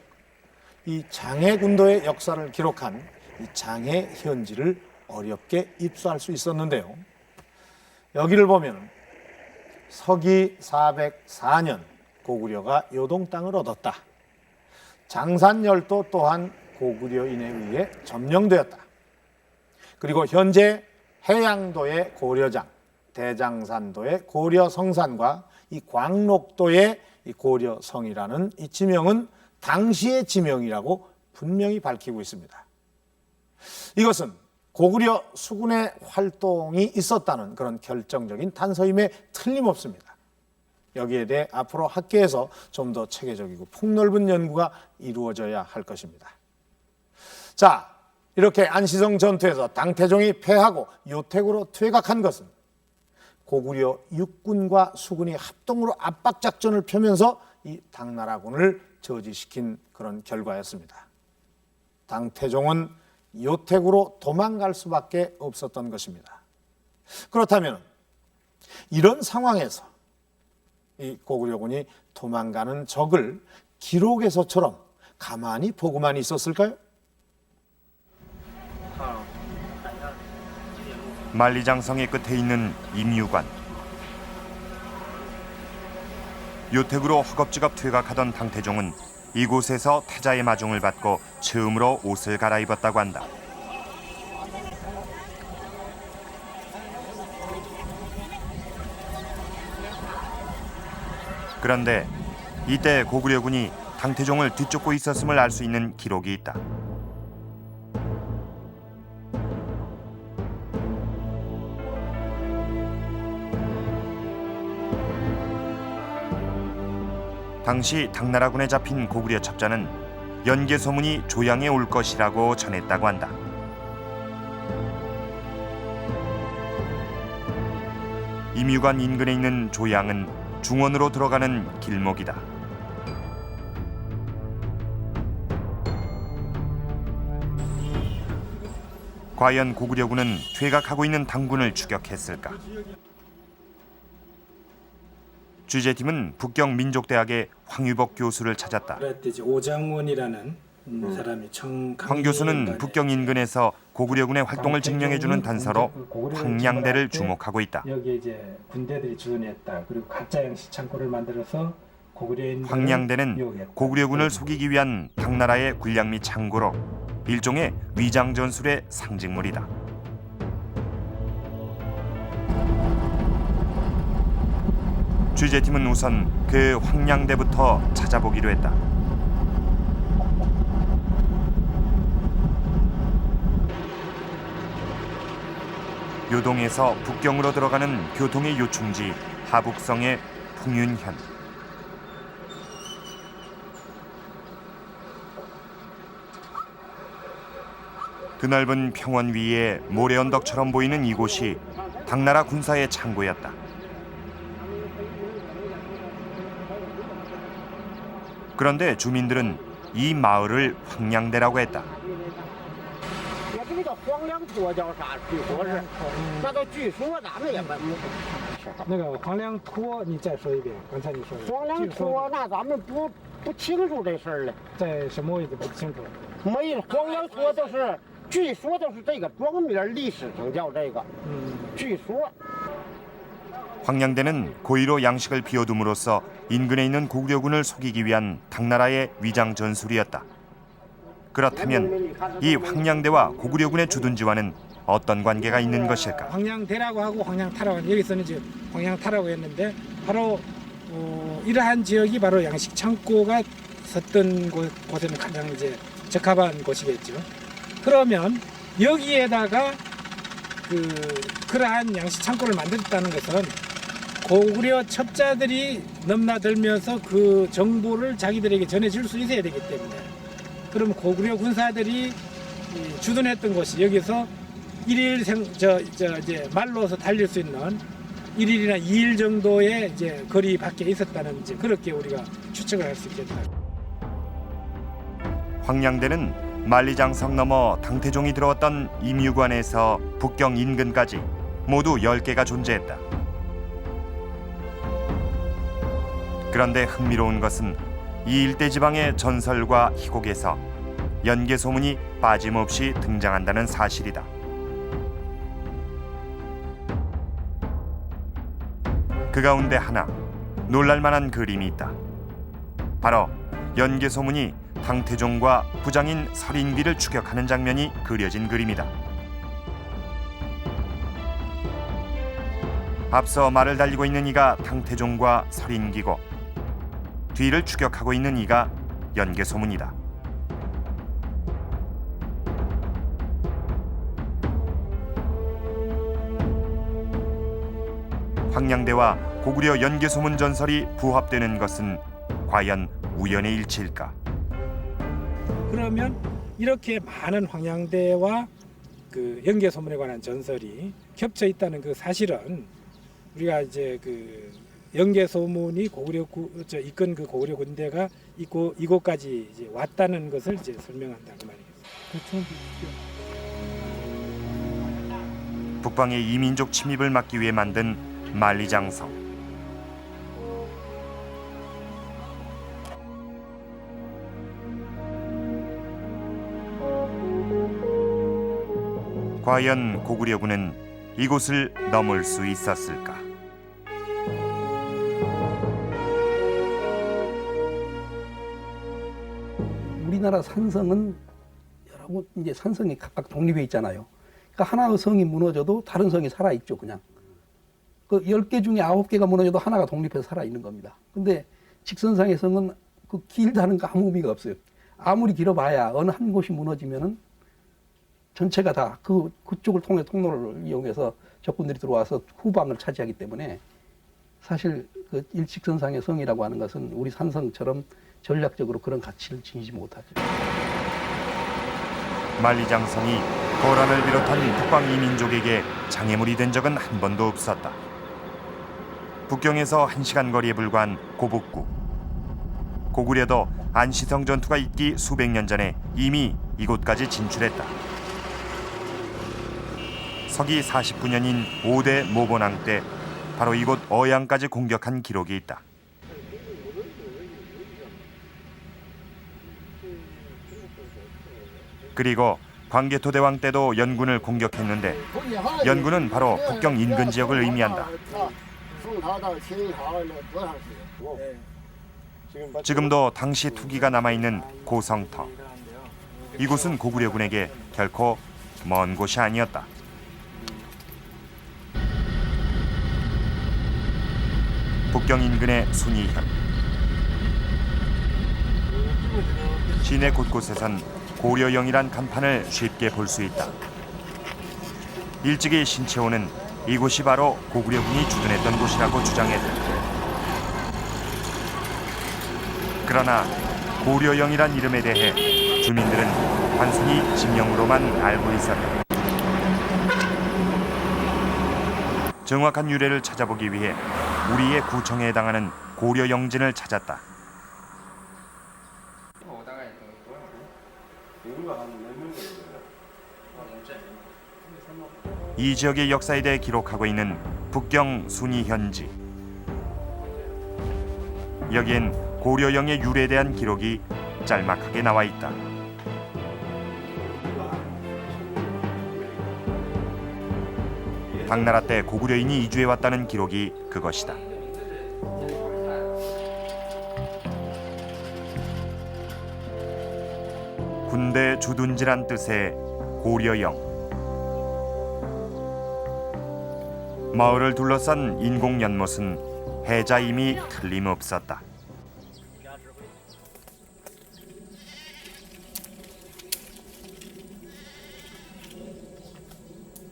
이 장해군도의 역사를 기록한 이 장해 현지를 어렵게 입수할 수 있었는데요. 여기를 보면 서기 404년 고구려가 요동 땅을 얻었다. 장산열도 또한 고구려인에 의해 점령되었다. 그리고 현재 해양도의 고려장, 대장산도의 고려성산과 이 광록도의 이 고려성이라는 이 지명은 당시의 지명이라고 분명히 밝히고 있습니다. 이것은 고구려 수군의 활동이 있었다는 그런 결정적인 단서임에 틀림없습니다. 여기에 대해 앞으로 학계에서 좀 더 체계적이고 폭넓은 연구가 이루어져야 할 것입니다. 자, 이렇게 안시성 전투에서 당태종이 패하고 요택으로 퇴각한 것은 고구려 육군과 수군이 합동으로 압박작전을 펴면서 이 당나라군을 저지시킨 그런 결과였습니다. 당태종은 요택으로 도망갈 수밖에 없었던 것입니다. 그렇다면 이런 상황에서 이 고구려군이 도망가는 적을 기록에서처럼 가만히 보고만 있었을까요? 만리장성의 끝에 있는 임유관. 요택으로 허겁지겁 퇴각하던 당태종은 이곳에서 태자의 마중을 받고 처음으로 옷을 갈아입었다고 한다. 그런데 이때 고구려군이 당태종을 뒤쫓고 있었음을 알 수 있는 기록이 있다. 당시 당나라군에 잡힌 고구려 첩자는 연개소문이 조양에 올 것이라고 전했다고 한다. 임유관 인근에 있는 조양은 중원으로 들어가는 길목이다. 과연 고구려군은 퇴각하고 있는 당군을 추격했을까? 취재팀은 북경민족대학의 황유복 교수를 찾았다. 오장원이라는 사람이 황 교수는 북경 인근에서 고구려군의 활동을 증명해주는 단서로 황량대를 주목하고 있다. 여기에 이제 군대들이 주둔했다. 그리고 가짜 양식 창고를 만들어서 고구려인 황량대는 고구려군을 속이기 위한 당나라의 군량 및 창고로 일종의 위장 전술의 상징물이다. 취재팀은 우선 그 황량대부터 찾아보기로 했다. 요동에서 북경으로 들어가는 교통의 요충지 하북성의 풍윤현. 드넓은 평원 위에 모래언덕처럼 보이는 이곳이 당나라 군사의 창고였다. 그런데 주민들은 이 마을을 황량대라고 했다. 这个黄粱坡叫啥？据说是，那都据说咱们也没。那个黄粱坡，你再说一遍，刚才你说的。黄粱坡，那咱们不清楚这事儿了。在什么位置不清楚？没有，黄粱坡都是，据说都是这个庄名，历史上叫这个。据说。 황량대는 고의로 양식을 비워둠으로써 인근에 있는 고구려군을 속이기 위한 당나라의 위장 전술이었다. 그렇다면 이 황량대와 고구려군의 주둔지와는 어떤 관계가 있는 것일까? 황량대라고 하고 황량타라고 여기서는 이제 황량타라고 했는데 바로 이러한 지역이 바로 양식 창고가 섰던 곳에는 가장 이제 적합한 곳이겠죠. 그러면 여기에다가 그러한 양식 창고를 만들었다는 것은 고구려 첩자들이 넘나들면서 그 정보를 자기들에게 전해줄 수 있어야 되기 때문에 그럼 고구려 군사들이 주둔했던 곳이 여기서 이제 말로서 달릴 수 있는 1일이나 2일 정도의 이제 거리 밖에 있었다는 이제 그렇게 우리가 추측을 할 수 있겠다. 황량대는 만리장성 넘어 당태종이 들어왔던 임유관에서 북경 인근까지 모두 10개가 존재했다. 그런데 흥미로운 것은 이 일대 지방의 전설과 희곡에서 연개 소문이 빠짐없이 등장한다는 사실이다. 그 가운데 하나 놀랄만한 그림이 있다. 바로 연개 소문이 당태종과 부장인 설인귀를 추격하는 장면이 그려진 그림이다. 앞서 말을 달리고 있는 이가 당태종과 설인귀고 뒤를 추격하고 있는 이가 연개소문이다. 황량대와 고구려 연개소문 전설이 부합되는 것은 과연 우연의 일치일까? 그러면 이렇게 많은 황량대와 그 연개소문에 관한 전설이 겹쳐 있다는 그 사실은 우리가 이제 그 연개소문이 이끈 그 고구려 군대가 이곳까지 이제 왔다는 것을 이제 설명한다 그 말이겠습니다. 북방의 이민족 침입을 막기 위해 만든 만리장성. 과연 고구려군은 이곳을 넘을 수 있었을까? 우리나라 산성은 여러 이제 산성이 각각 독립해 있잖아요. 그러니까 하나의 성이 무너져도 다른 성이 살아 있죠, 그냥. 그 10개 중에 9개가 무너져도 하나가 독립해서 살아 있는 겁니다. 근데 직선상의 성은 그 길다는 거 아무 의미가 없어요. 아무리 길어봐야 어느 한 곳이 무너지면은 전체가 다 그쪽을 통해 통로를 이용해서 적군들이 들어와서 후방을 차지하기 때문에 사실 그 일직선상의 성이라고 하는 것은 우리 산성처럼 전략적으로 그런 가치를 지니지 못하죠. 만리장성이 거란을 비롯한 북방 이민족에게 장애물이 된 적은 한 번도 없었다. 북경에서 1시간 거리에 불과한 고북구. 고구려도 안시성 전투가 있기 수백 년 전에 이미 이곳까지 진출했다. 서기 49년인 5대 모본왕 때 바로 이곳 어양까지 공격한 기록이 있다. 그리고 광개토대왕 때도 연군을 공격했는데 연군은 바로 북경 인근 지역을 의미한다. 지금도 당시 투기가 남아있는 고성터. 이곳은 고구려군에게 결코 먼 곳이 아니었다. 북경 인근의 순이현. 시내 곳곳에선 고려영이란 간판을 쉽게 볼 수 있다. 일찍이 신채호는 이곳이 바로 고구려군이 주둔했던 곳이라고 주장했다. 그러나 고려영이란 이름에 대해 주민들은 단순히 지명으로만 알고 있었다. 정확한 유래를 찾아보기 위해 우리의 구청에 해당하는 고려영진을 찾았다. 이 지역의 역사에 대해 기록하고 있는 북경 순이현지. 여기엔 고려영의 유래에 대한 기록이 짤막하게 나와 있다. 당나라 때 고구려인이 이주해왔다는 기록이 그것이다. 군대 주둔지란 뜻의 고려영. 마을을 둘러싼 인공 연못은 해자임이 틀림없었다.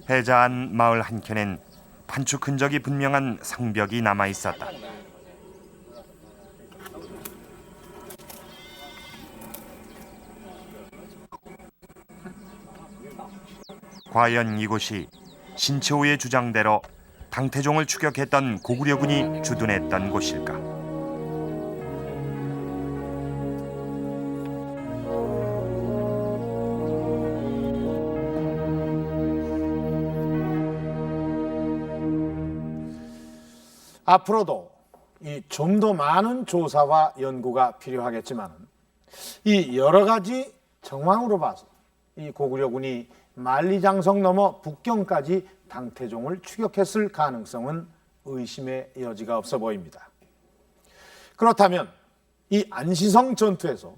해자한 마을 한켠엔 판축 흔적이 분명한 성벽이 남아 있었다. 과연 이곳이 신채호의 주장대로 당태종을 추격했던 고구려군이 주둔했던 곳일까? 앞으로도 좀 더 많은 조사와 연구가 필요하겠지만 이 여러 가지 정황으로 봐서 이 고구려군이 만리장성 넘어 북경까지 당태종을 추격했을 가능성은 의심의 여지가 없어 보입니다. 그렇다면 이 안시성 전투에서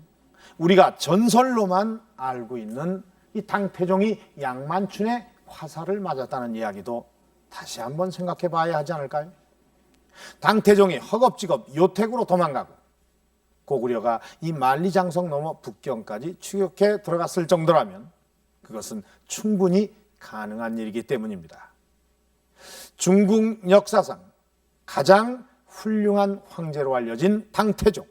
우리가 전설로만 알고 있는 이 당태종이 양만춘의 화살을 맞았다는 이야기도 다시 한번 생각해 봐야 하지 않을까요? 당태종이 허겁지겁 요택으로 도망가고 고구려가 이 만리장성 넘어 북경까지 추격해 들어갔을 정도라면 그것은 충분히 가능한 일이기 때문입니다. 중국 역사상 가장 훌륭한 황제로 알려진 당태종.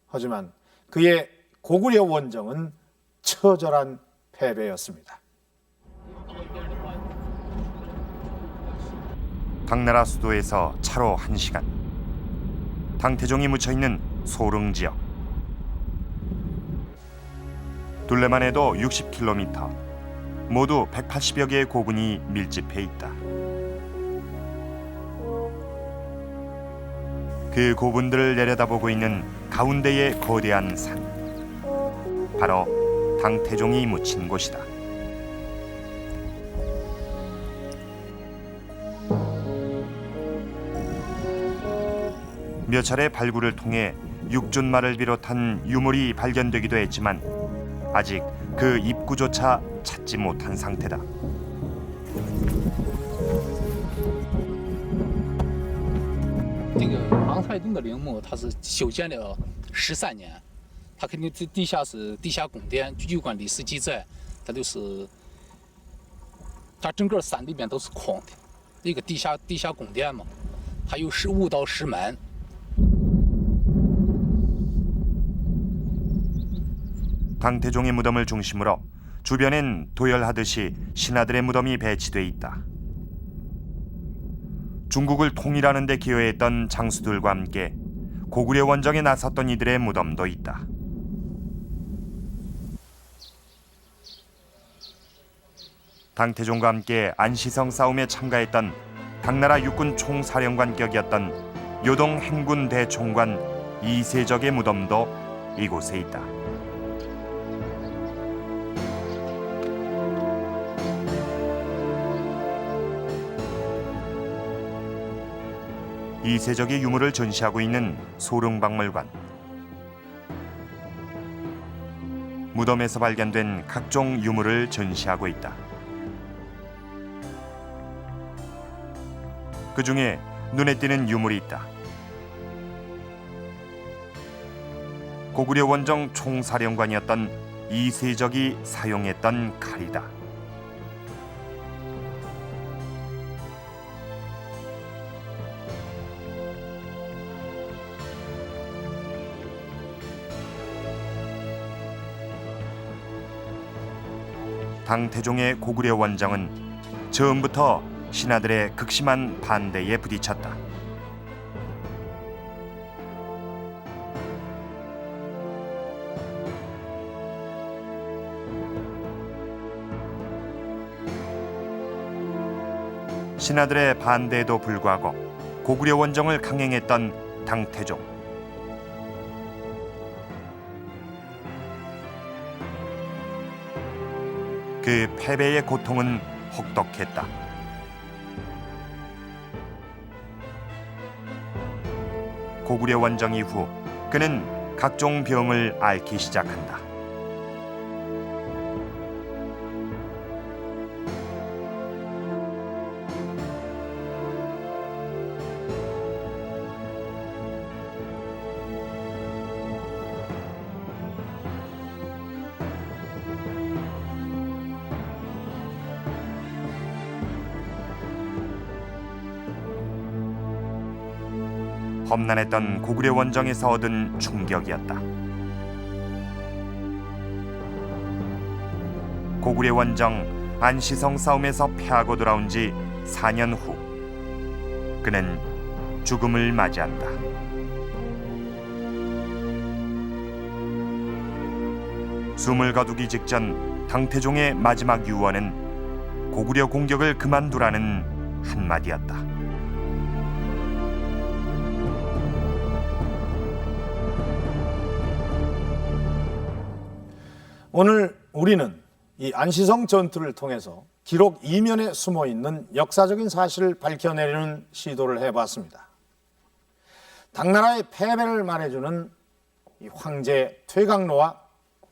하지만 그의 고구려 원정은 처절한 패배였습니다. 당나라 수도에서 차로 1시간. 당태종이 묻혀있는 소릉 지역. 둘레만 해도 60km. 모두 180여 개의 고군이 밀집해 있다. 그 고분들을 내려다보고 있는 가운데의 거대한 산. 바로 당태종이 묻힌 곳이다. 몇 차례 발굴을 통해 육준말을 비롯한 유물이 발견되기도 했지만 아직 그 입구조차 찾지 못한 상태다. 这个郎才洞的陵墓，它是修建了13年，它肯定地下是地下宫殿。据有关历史记载，它就是它整个山里边都是空的，一个地下宫殿嘛，它有5道石门。 당태종의 무덤을 중심으로 주변엔 도열하듯이 신하들의 무덤이 배치돼 있다. 중국을 통일하는 데 기여했던 장수들과 함께 고구려 원정에 나섰던 이들의 무덤도 있다. 당태종과 함께 안시성 싸움에 참가했던 당나라 육군 총사령관격이었던 요동 행군 대총관 이세적의 무덤도 이곳에 있다. 이세적의 유물을 전시하고 있는 소릉박물관. 무덤에서 발견된 각종 유물을 전시하고 있다. 그 중에 눈에 띄는 유물이 있다. 고구려 원정 총사령관이었던 이세적이 사용했던 칼이다. 당태종의 고구려 원정은 처음부터 신하들의 극심한 반대에 부딪혔다. 신하들의 반대에도 불구하고 고구려 원정을 강행했던 당태종. 그 패배의 고통은 혹독했다. 고구려 원정 이후 그는 각종 병을 앓기 시작한다. 험난했던 고구려 원정에서 얻은 충격이었다. 고구려 원정 안시성 싸움에서 패하고 돌아온 지 4년 후 그는 죽음을 맞이한다. 숨을 거두기 직전 당태종의 마지막 유언은 고구려 공격을 그만두라는 한마디였다. 오늘 우리는 이 안시성 전투를 통해서 기록 이면에 숨어 있는 역사적인 사실을 밝혀내려는 시도를 해봤습니다. 당나라의 패배를 말해주는 이 황제 퇴강로와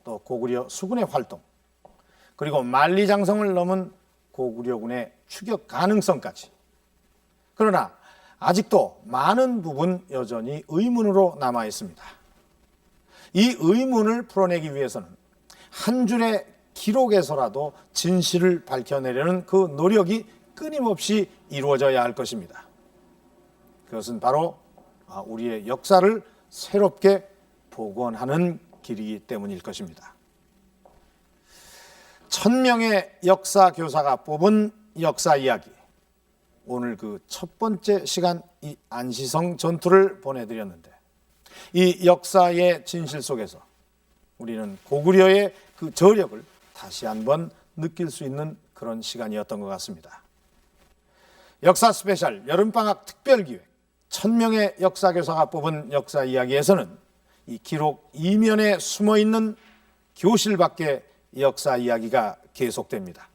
또 고구려 수군의 활동, 그리고 만리장성을 넘은 고구려군의 추격 가능성까지. 그러나 아직도 많은 부분 여전히 의문으로 남아 있습니다. 이 의문을 풀어내기 위해서는 한 줄의 기록에서라도 진실을 밝혀내려는 그 노력이 끊임없이 이루어져야 할 것입니다. 그것은 바로 우리의 역사를 새롭게 복원하는 길이기 때문일 것입니다. 1000명의 역사 교사가 뽑은 역사 이야기. 오늘 그 첫 번째 시간 이 안시성 전투를 보내드렸는데, 이 역사의 진실 속에서 우리는 고구려의 그 저력을 다시 한번 느낄 수 있는 그런 시간이었던 것 같습니다. 역사 스페셜 여름방학 특별기획 1000명의 역사교사가 뽑은 역사 이야기에서는 이 기록 이면에 숨어있는 교실 밖의 역사 이야기가 계속됩니다.